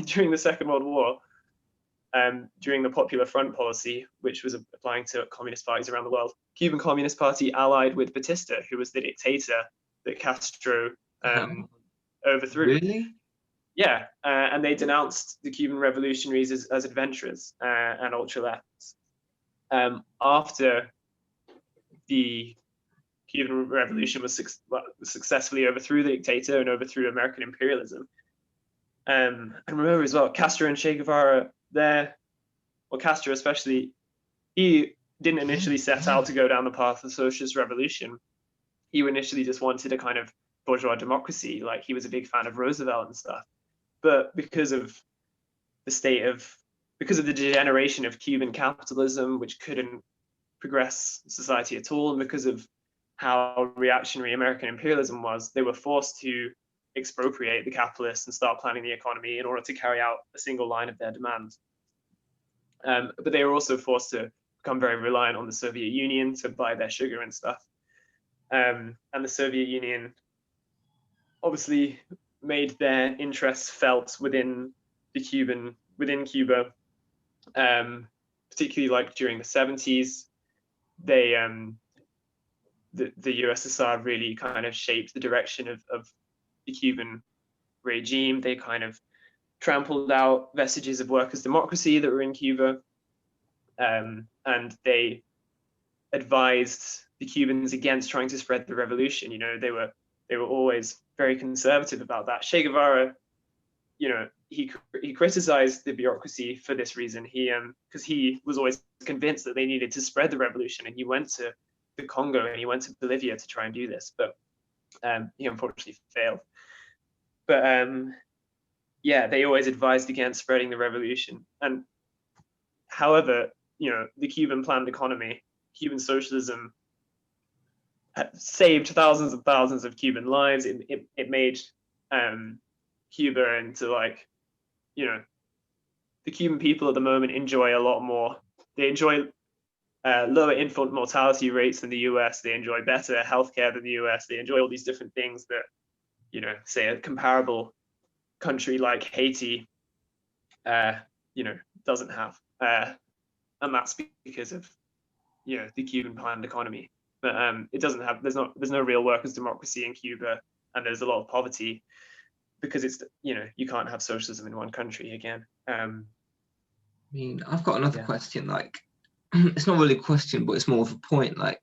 during the Second World War, during the Popular Front policy, which was applying to communist parties around the world, Cuban Communist Party allied with Batista, who was the dictator that Castro overthrew.
Really?
Yeah, and they denounced the Cuban revolutionaries as adventurers and ultra-lefts. After the Cuban Revolution was successfully overthrew the dictator and overthrew American imperialism. And remember as well, Castro and Che Guevara, Castro especially, he didn't initially set out to go down the path of the socialist revolution. He initially just wanted a kind of bourgeois democracy. Like, he was a big fan of Roosevelt and stuff. But because of the degeneration of Cuban capitalism, which couldn't progress society at all, and because of how reactionary American imperialism was, they were forced to expropriate the capitalists and start planning the economy in order to carry out a single line of their demands. But they were also forced to become very reliant on the Soviet Union to buy their sugar and stuff. And the Soviet Union obviously made their interests felt within Cuba, particularly like during the 70s. The USSR really kind of shaped the direction of the Cuban regime. They kind of trampled out vestiges of workers' democracy that were in Cuba, and they advised the Cubans against trying to spread the revolution. You know, they were always very conservative about that. Che Guevara, you know, he criticized the bureaucracy for this reason. Because he was always convinced that they needed to spread the revolution, and he went to the Congo and he went to Bolivia to try and do this, but he unfortunately failed. But yeah, they always advised against spreading the revolution. And however, you know, the Cuban planned economy, Cuban socialism, saved thousands and thousands of Cuban lives. It made Cuba into, like, you know, the Cuban people at the moment enjoy a lot more. They enjoy lower infant mortality rates than the US. They enjoy better healthcare than the US. They enjoy all these different things that, you know, say a comparable country like Haiti doesn't have, and that's because of the Cuban planned economy. But it doesn't have. There's no real workers' democracy in Cuba, and there's a lot of poverty because it's you can't have socialism in one country again.
I mean, I've got another question. Like, it's not really a question, but it's more of a point. Like,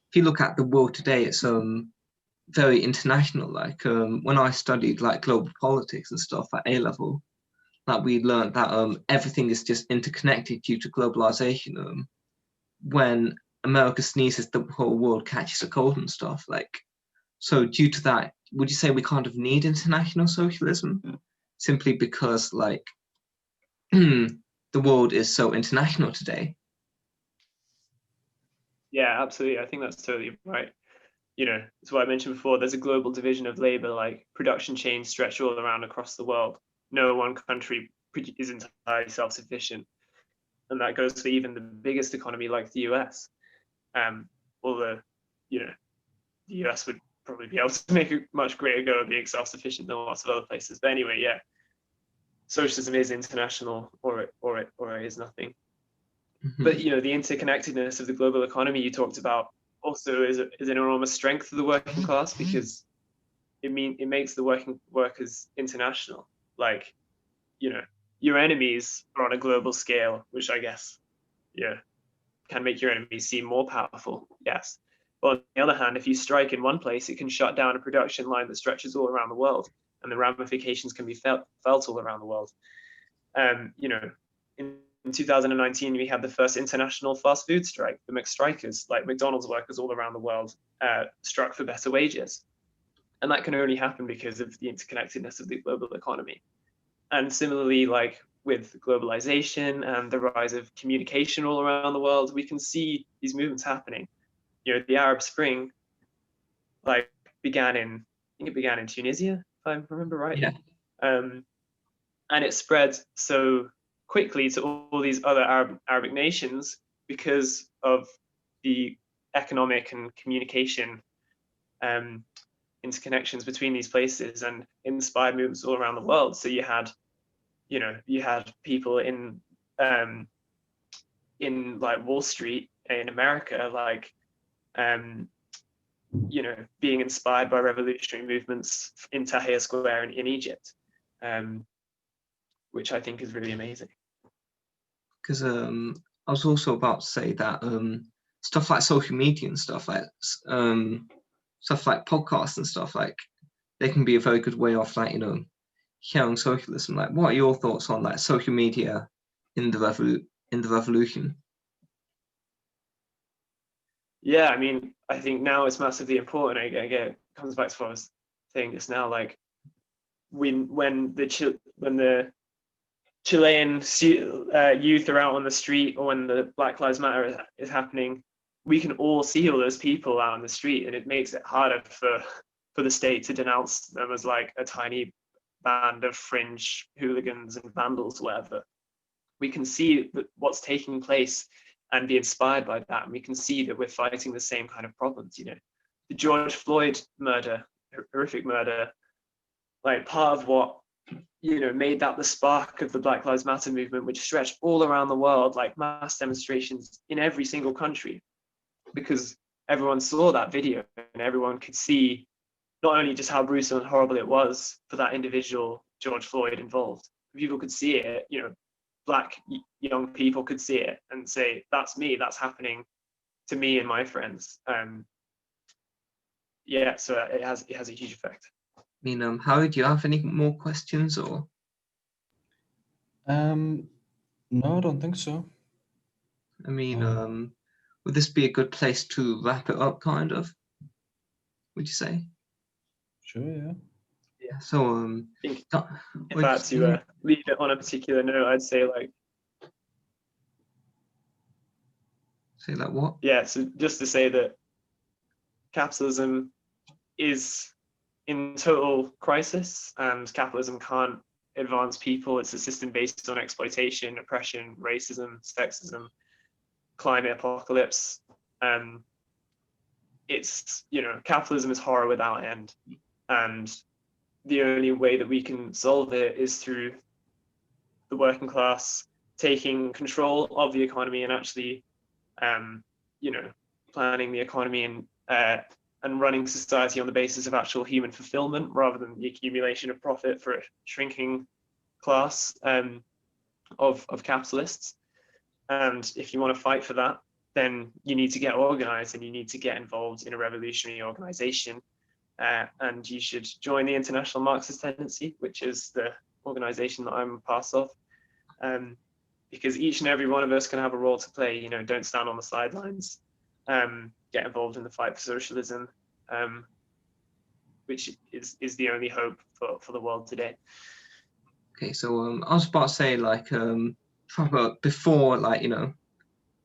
if you look at the world today, it's very international. Like, when I studied like global politics and stuff at A level, like we learned that everything is just interconnected due to globalization. When America sneezes, the whole world catches a cold and stuff. Like, so due to that, would you say we kind of need international socialism simply because like the world is so international today?
Yeah, absolutely. I think that's totally right. It's what I mentioned before. There's a global division of labor, like production chains stretch all around across the world. No one country is entirely self-sufficient, and that goes for even the biggest economy like the US. Although, the US would probably be able to make a much greater go of being self-sufficient than lots of other places. But anyway, yeah, socialism is international, or it is nothing.
Mm-hmm.
But the interconnectedness of the global economy you talked about also is an enormous strength of the working class, because it makes the workers international. Like, your enemies are on a global scale, which I guess, can make your enemies seem more powerful. Yes. But on the other hand, if you strike in one place, it can shut down a production line that stretches all around the world, and the ramifications can be felt all around the world. In 2019, we had the first international fast food strike. The McStrikers, like McDonald's workers all around the world, struck for better wages. And that can only happen because of the interconnectedness of the global economy. And similarly, like with globalization and the rise of communication all around the world, we can see these movements happening. The Arab Spring, like, began in Tunisia, if I remember right.
Yeah.
And it spread so quickly to all these other Arabic nations because of the economic and communication interconnections between these places, and inspired movements all around the world. So you had people in like Wall Street in America, like being inspired by revolutionary movements in Tahrir Square in Egypt, which I think is really amazing.
Because I was also about to say that stuff like social media and stuff like podcasts and stuff, like they can be a very good way of like sharing socialism. Like, what are your thoughts on like social media in the revolution?
Yeah, I mean, I think now it's massively important. Again, it comes back to what I was saying just now. Like, when the Chilean youth are out on the street, or when the Black Lives Matter is happening, we can all see all those people out on the street, and it makes it harder for the state to denounce them as like a tiny band of fringe hooligans and vandals, whatever. We can see what's taking place and be inspired by that, and we can see that we're fighting the same kind of problems. The George Floyd murder, horrific murder, like part of what made that the spark of the Black Lives Matter movement, which stretched all around the world, like mass demonstrations in every single country, because everyone saw that video and everyone could see not only just how brutal and horrible it was for that individual George Floyd involved. People could see it, Black young people could see it and say, that's me, that's happening to me and my friends. So it has a huge effect.
I mean, Harry, do you have any more questions or?
No, I don't think so.
I mean, would this be a good place to wrap it up, kind of? Would you say?
Sure, yeah.
Yeah.
So,
I think if I had to leave it on a particular note, I'd say like.
Say like what?
Yeah, so just to say that capitalism is in total crisis, and capitalism can't advance people. It's a system based on exploitation, oppression, racism, sexism, climate apocalypse. It's capitalism is horror without end, and the only way that we can solve it is through the working class taking control of the economy and actually, you know, planning the economy and running society on the basis of actual human fulfillment rather than the accumulation of profit for a shrinking class of capitalists. And if you want to fight for that, then you need to get organized and you need to get involved in a revolutionary organization. And you should join the International Marxist Tendency, which is the organization that I'm a part of. Because each and every one of us can have a role to play. You know, don't stand on the sidelines. Get involved in the fight for socialism, which is the only hope for the world today.
Okay, so I was about to say, like, before, like, you know,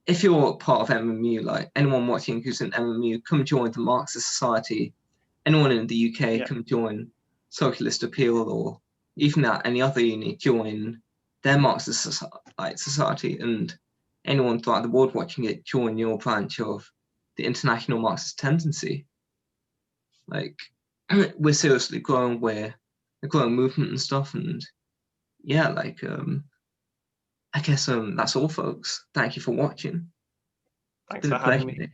if you're part of MMU, like anyone watching who's in MMU, come join the Marxist Society. Anyone in the UK, come join Socialist Appeal, or even at any other uni, join their Marxist society. And anyone throughout the world watching it, join your branch of the International Marxist Tendency. Like, we're seriously growing, we're a growing movement and stuff, and yeah, like, I guess that's all, folks. Thank you for watching.
Thanks for having me.
Nick.